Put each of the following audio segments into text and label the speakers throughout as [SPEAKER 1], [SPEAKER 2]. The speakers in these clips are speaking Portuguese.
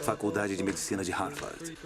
[SPEAKER 1] Faculdade de Medicina de Harvard.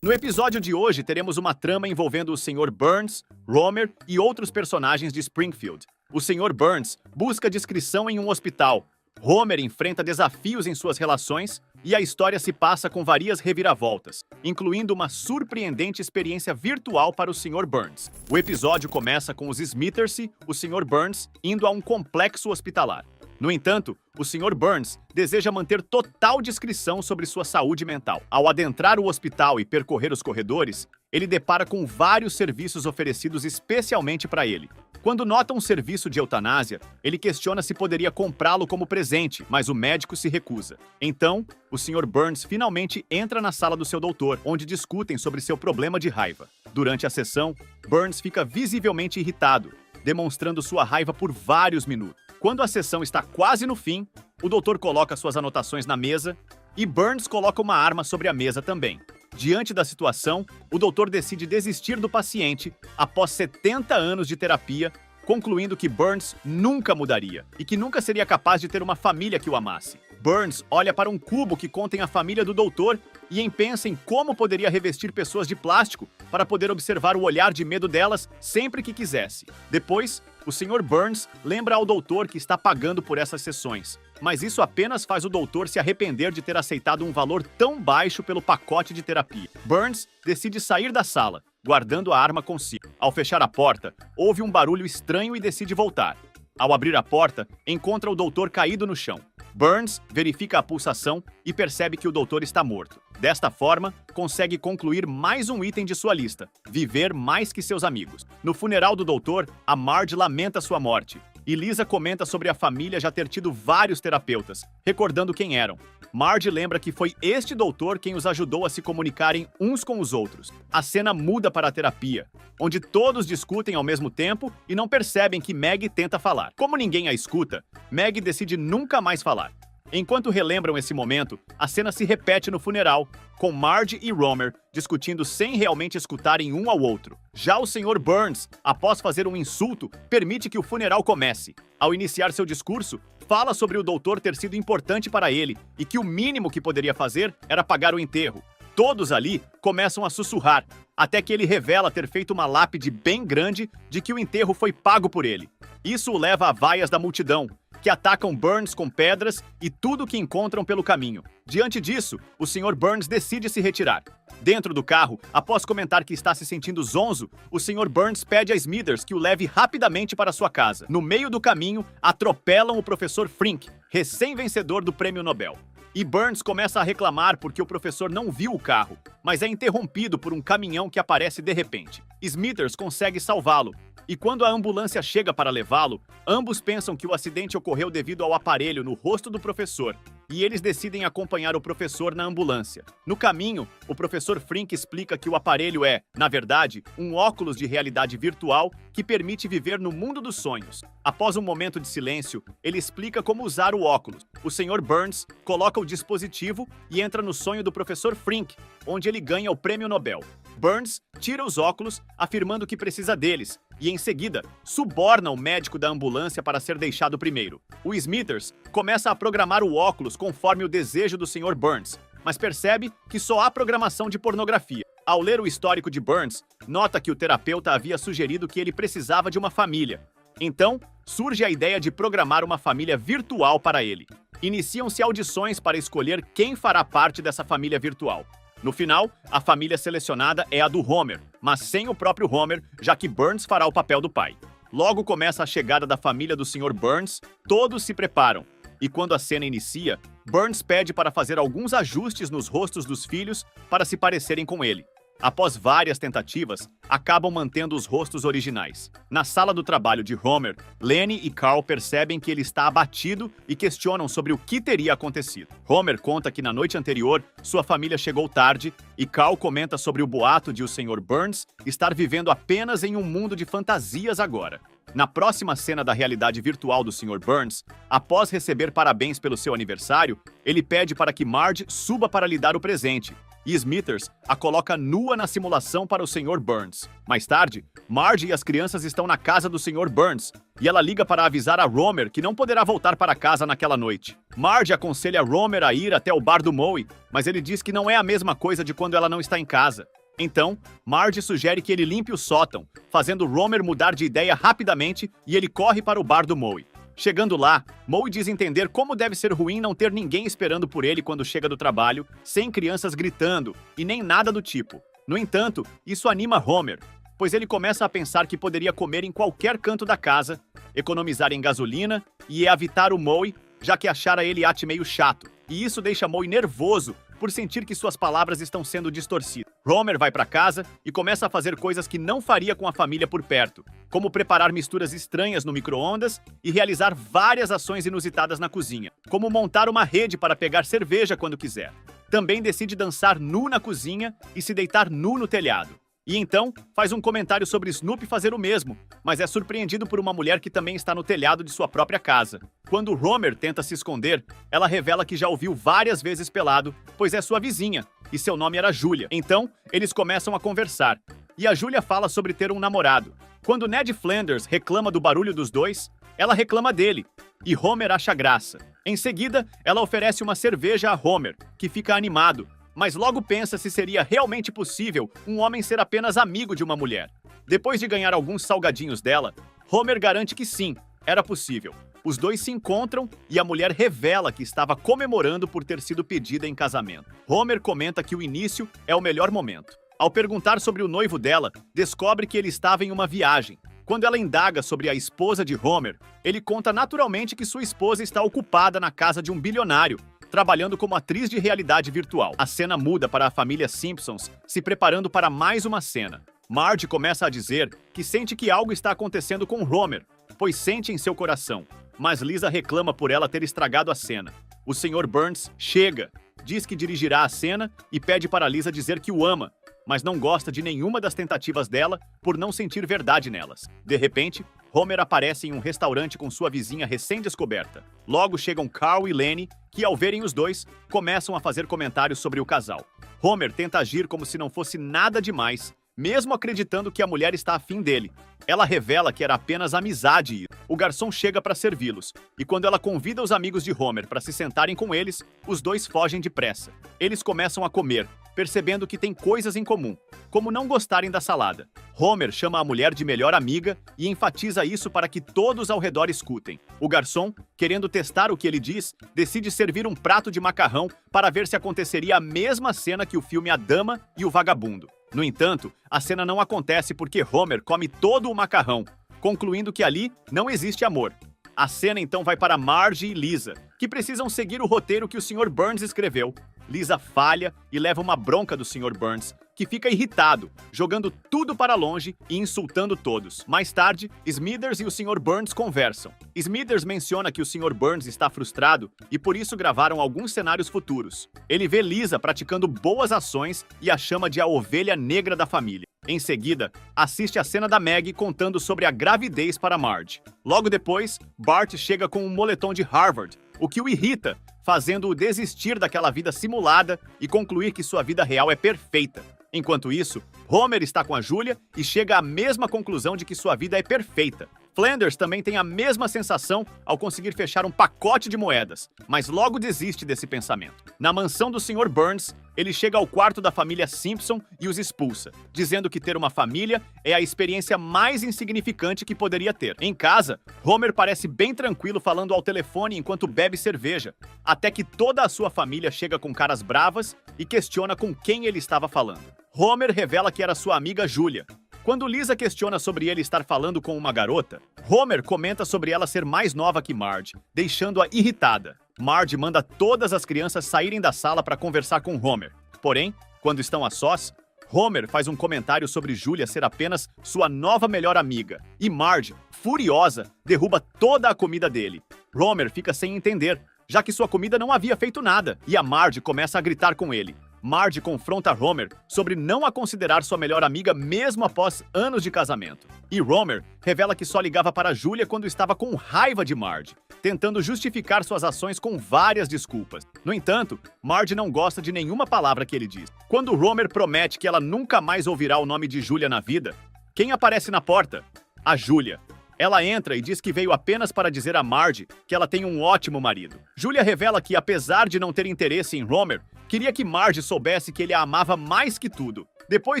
[SPEAKER 2] No episódio de hoje, teremos uma trama envolvendo o Sr. Burns, Romer e outros personagens de Springfield. O Sr. Burns busca discrição em um hospital, Homer enfrenta desafios em suas relações e a história se passa com várias reviravoltas, incluindo uma surpreendente experiência virtual para o Sr. Burns. O episódio começa com os Smithers e o Sr. Burns indo a um complexo hospitalar. No entanto, o Sr. Burns deseja manter total discrição sobre sua saúde mental. Ao adentrar o hospital e percorrer os corredores, ele depara com vários serviços oferecidos especialmente para ele. Quando nota um serviço de eutanásia, ele questiona se poderia comprá-lo como presente, mas o médico se recusa. Então, o Sr. Burns finalmente entra na sala do seu doutor, onde discutem sobre seu problema de raiva. Durante a sessão, Burns fica visivelmente irritado, demonstrando sua raiva por vários minutos. Quando a sessão está quase no fim, o doutor coloca suas anotações na mesa e Burns coloca uma arma sobre a mesa também. Diante da situação, o doutor decide desistir do paciente após 70 anos de terapia, concluindo que Burns nunca mudaria e que nunca seria capaz de ter uma família que o amasse. Burns olha para um cubo que contém a família do doutor e pensa em como poderia revestir pessoas de plástico para poder observar o olhar de medo delas sempre que quisesse. Depois, o Sr. Burns lembra ao doutor que está pagando por essas sessões, mas isso apenas faz o doutor se arrepender de ter aceitado um valor tão baixo pelo pacote de terapia. Burns decide sair da sala, guardando a arma consigo. Ao fechar a porta, ouve um barulho estranho e decide voltar. Ao abrir a porta, encontra o doutor caído no chão. Burns verifica a pulsação e percebe que o doutor está morto. Desta forma, consegue concluir mais um item de sua lista: viver mais que seus amigos. No funeral do doutor, a Marge lamenta sua morte, e Lisa comenta sobre a família já ter tido vários terapeutas, recordando quem eram. Marge lembra que foi este doutor quem os ajudou a se comunicarem uns com os outros. A cena muda para a terapia, onde todos discutem ao mesmo tempo e não percebem que Meg tenta falar. Como ninguém a escuta, Meg decide nunca mais falar. Enquanto relembram esse momento, a cena se repete no funeral, com Marge e Romer discutindo sem realmente escutarem um ao outro. Já o Sr. Burns, após fazer um insulto, permite que o funeral comece. Ao iniciar seu discurso, fala sobre o doutor ter sido importante para ele e que o mínimo que poderia fazer era pagar o enterro. Todos ali começam a sussurrar, até que ele revela ter feito uma lápide bem grande de que o enterro foi pago por ele. Isso o leva a vaias da multidão, que atacam Burns com pedras e tudo que encontram pelo caminho. Diante disso, o Sr. Burns decide se retirar. Dentro do carro, após comentar que está se sentindo zonzo, o Sr. Burns pede a Smithers que o leve rapidamente para sua casa. No meio do caminho, atropelam o professor Frink, recém-vencedor do Prêmio Nobel. E Burns começa a reclamar porque o professor não viu o carro, mas é interrompido por um caminhão que aparece de repente. Smithers consegue salvá-lo, e quando a ambulância chega para levá-lo, ambos pensam que o acidente ocorreu devido ao aparelho no rosto do professor, e eles decidem acompanhar o professor na ambulância. No caminho, o professor Frink explica que o aparelho é, na verdade, um óculos de realidade virtual que permite viver no mundo dos sonhos. Após um momento de silêncio, ele explica como usar o óculos. O Sr. Burns coloca o dispositivo e entra no sonho do professor Frink, onde ele ganha o Prêmio Nobel. Burns tira os óculos, afirmando que precisa deles, e em seguida, suborna o médico da ambulância para ser deixado primeiro. O Smithers começa a programar o óculos conforme o desejo do Sr. Burns, mas percebe que só há programação de pornografia. Ao ler o histórico de Burns, nota que o terapeuta havia sugerido que ele precisava de uma família. Então, surge a ideia de programar uma família virtual para ele. Iniciam-se audições para escolher quem fará parte dessa família virtual. No final, a família selecionada é a do Homer, mas sem o próprio Homer, já que Burns fará o papel do pai. Logo começa a chegada da família do Sr. Burns, todos se preparam. E quando a cena inicia, Burns pede para fazer alguns ajustes nos rostos dos filhos para se parecerem com ele. Após várias tentativas, acabam mantendo os rostos originais. Na sala do trabalho de Homer, Lenny e Carl percebem que ele está abatido e questionam sobre o que teria acontecido. Homer conta que na noite anterior, sua família chegou tarde e Carl comenta sobre o boato de o Sr. Burns estar vivendo apenas em um mundo de fantasias agora. Na próxima cena da realidade virtual do Sr. Burns, após receber parabéns pelo seu aniversário, ele pede para que Marge suba para lhe dar o presente, e Smithers a coloca nua na simulação para o Sr. Burns. Mais tarde, Marge e as crianças estão na casa do Sr. Burns e ela liga para avisar a Romer que não poderá voltar para casa naquela noite. Marge aconselha Romer a ir até o bar do Moe, mas ele diz que não é a mesma coisa de quando ela não está em casa. Então, Marge sugere que ele limpe o sótão, fazendo Romer mudar de ideia rapidamente e ele corre para o bar do Moe. Chegando lá, Moe diz entender como deve ser ruim não ter ninguém esperando por ele quando chega do trabalho, sem crianças gritando e nem nada do tipo. No entanto, isso anima Homer, pois ele começa a pensar que poderia comer em qualquer canto da casa, economizar em gasolina e evitar o Moe, já que achara ele meio chato. E isso deixa Moe nervoso por sentir que suas palavras estão sendo distorcidas. Homer vai para casa e começa a fazer coisas que não faria com a família por perto, como preparar misturas estranhas no micro-ondas e realizar várias ações inusitadas na cozinha, como montar uma rede para pegar cerveja quando quiser. Também decide dançar nu na cozinha e se deitar nu no telhado. E então, faz um comentário sobre Snoopy fazer o mesmo, mas é surpreendido por uma mulher que também está no telhado de sua própria casa. Quando Homer tenta se esconder, ela revela que já o viu várias vezes pelado, pois é sua vizinha, e seu nome era Julia. Então, eles começam a conversar, e a Julia fala sobre ter um namorado. Quando Ned Flanders reclama do barulho dos dois, ela reclama dele, e Homer acha graça. Em seguida, ela oferece uma cerveja a Homer, que fica animado, mas logo pensa se seria realmente possível um homem ser apenas amigo de uma mulher. Depois de ganhar alguns salgadinhos dela, Homer garante que sim, era possível. Os dois se encontram e a mulher revela que estava comemorando por ter sido pedida em casamento. Homer comenta que o início é o melhor momento. Ao perguntar sobre o noivo dela, descobre que ele estava em uma viagem. Quando ela indaga sobre a esposa de Homer, ele conta naturalmente que sua esposa está ocupada na casa de um bilionário, trabalhando como atriz de realidade virtual. A cena muda para a família Simpsons, se preparando para mais uma cena. Marge começa a dizer que sente que algo está acontecendo com Homer, pois sente em seu coração. Mas Lisa reclama por ela ter estragado a cena. O Sr. Burns chega, diz que dirigirá a cena e pede para Lisa dizer que o ama, mas não gosta de nenhuma das tentativas dela por não sentir verdade nelas. De repente, Homer aparece em um restaurante com sua vizinha recém-descoberta. Logo chegam Carl e Lenny, que ao verem os dois, começam a fazer comentários sobre o casal. Homer tenta agir como se não fosse nada demais, mesmo acreditando que a mulher está afim dele. Ela revela que era apenas amizade. O garçom chega para servi-los, e quando ela convida os amigos de Homer para se sentarem com eles, os dois fogem depressa. Eles começam a comer, percebendo que têm coisas em comum, como não gostarem da salada. Homer chama a mulher de melhor amiga e enfatiza isso para que todos ao redor escutem. O garçom, querendo testar o que ele diz, decide servir um prato de macarrão para ver se aconteceria a mesma cena que o filme A Dama e o Vagabundo. No entanto, a cena não acontece porque Homer come todo o macarrão, concluindo que ali não existe amor. A cena então vai para Marge e Lisa, que precisam seguir o roteiro que o Sr. Burns escreveu. Lisa falha e leva uma bronca do Sr. Burns, que fica irritado, jogando tudo para longe e insultando todos. Mais tarde, Smithers e o Sr. Burns conversam. Smithers menciona que o Sr. Burns está frustrado e por isso gravaram alguns cenários futuros. Ele vê Lisa praticando boas ações e a chama de a ovelha negra da família. Em seguida, assiste a cena da Maggie contando sobre a gravidez para Marge. Logo depois, Bart chega com um moletom de Harvard, o que o irrita, fazendo-o desistir daquela vida simulada e concluir que sua vida real é perfeita. Enquanto isso, Homer está com a Julia e chega à mesma conclusão de que sua vida é perfeita. Flanders também tem a mesma sensação ao conseguir fechar um pacote de moedas, mas logo desiste desse pensamento. Na mansão do Sr. Burns, ele chega ao quarto da família Simpson e os expulsa, dizendo que ter uma família é a experiência mais insignificante que poderia ter. Em casa, Homer parece bem tranquilo falando ao telefone enquanto bebe cerveja, até que toda a sua família chega com caras bravas e questiona com quem ele estava falando. Homer revela que era sua amiga Julia. Quando Lisa questiona sobre ele estar falando com uma garota, Homer comenta sobre ela ser mais nova que Marge, deixando-a irritada. Marge manda todas as crianças saírem da sala para conversar com Homer. Porém, quando estão a sós, Homer faz um comentário sobre Julia ser apenas sua nova melhor amiga, e Marge, furiosa, derruba toda a comida dele. Homer fica sem entender, já que sua comida não havia feito nada, e a Marge começa a gritar com ele. Marge confronta Homer sobre não a considerar sua melhor amiga mesmo após anos de casamento. E Homer revela que só ligava para Julia quando estava com raiva de Marge, tentando justificar suas ações com várias desculpas. No entanto, Marge não gosta de nenhuma palavra que ele diz. Quando Homer promete que ela nunca mais ouvirá o nome de Julia na vida, quem aparece na porta? A Julia. Ela entra e diz que veio apenas para dizer a Marge que ela tem um ótimo marido. Julia revela que, apesar de não ter interesse em Homer, queria que Marge soubesse que ele a amava mais que tudo. Depois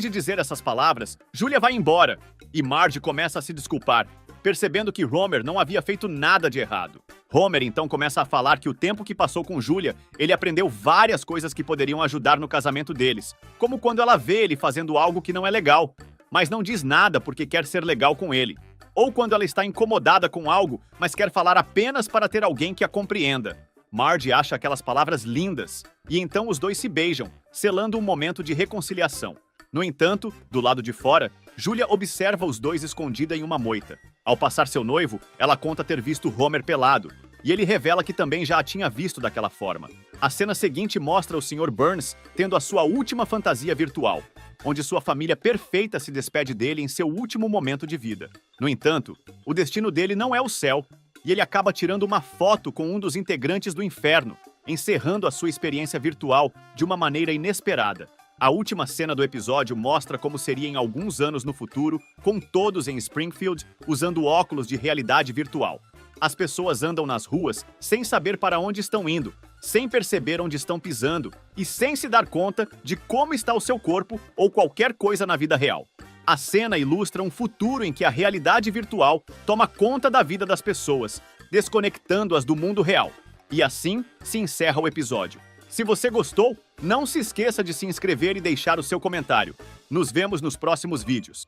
[SPEAKER 2] de dizer essas palavras, Julia vai embora e Marge começa a se desculpar, percebendo que Homer não havia feito nada de errado. Homer então começa a falar que o tempo que passou com Julia, ele aprendeu várias coisas que poderiam ajudar no casamento deles, como quando ela vê ele fazendo algo que não é legal, mas não diz nada porque quer ser legal com ele. Ou quando ela está incomodada com algo, mas quer falar apenas para ter alguém que a compreenda. Marge acha aquelas palavras lindas, e então os dois se beijam, selando um momento de reconciliação. No entanto, do lado de fora, Julia observa os dois escondida em uma moita. Ao passar seu noivo, ela conta ter visto Homer pelado, e ele revela que também já a tinha visto daquela forma. A cena seguinte mostra o Sr. Burns tendo a sua última fantasia virtual, onde sua família perfeita se despede dele em seu último momento de vida. No entanto, o destino dele não é o céu, e ele acaba tirando uma foto com um dos integrantes do inferno, encerrando a sua experiência virtual de uma maneira inesperada. A última cena do episódio mostra como seria em alguns anos no futuro, com todos em Springfield usando óculos de realidade virtual. As pessoas andam nas ruas sem saber para onde estão indo, sem perceber onde estão pisando e sem se dar conta de como está o seu corpo ou qualquer coisa na vida real. A cena ilustra um futuro em que a realidade virtual toma conta da vida das pessoas, desconectando-as do mundo real. E assim se encerra o episódio. Se você gostou, não se esqueça de se inscrever e deixar o seu comentário. Nos vemos nos próximos vídeos.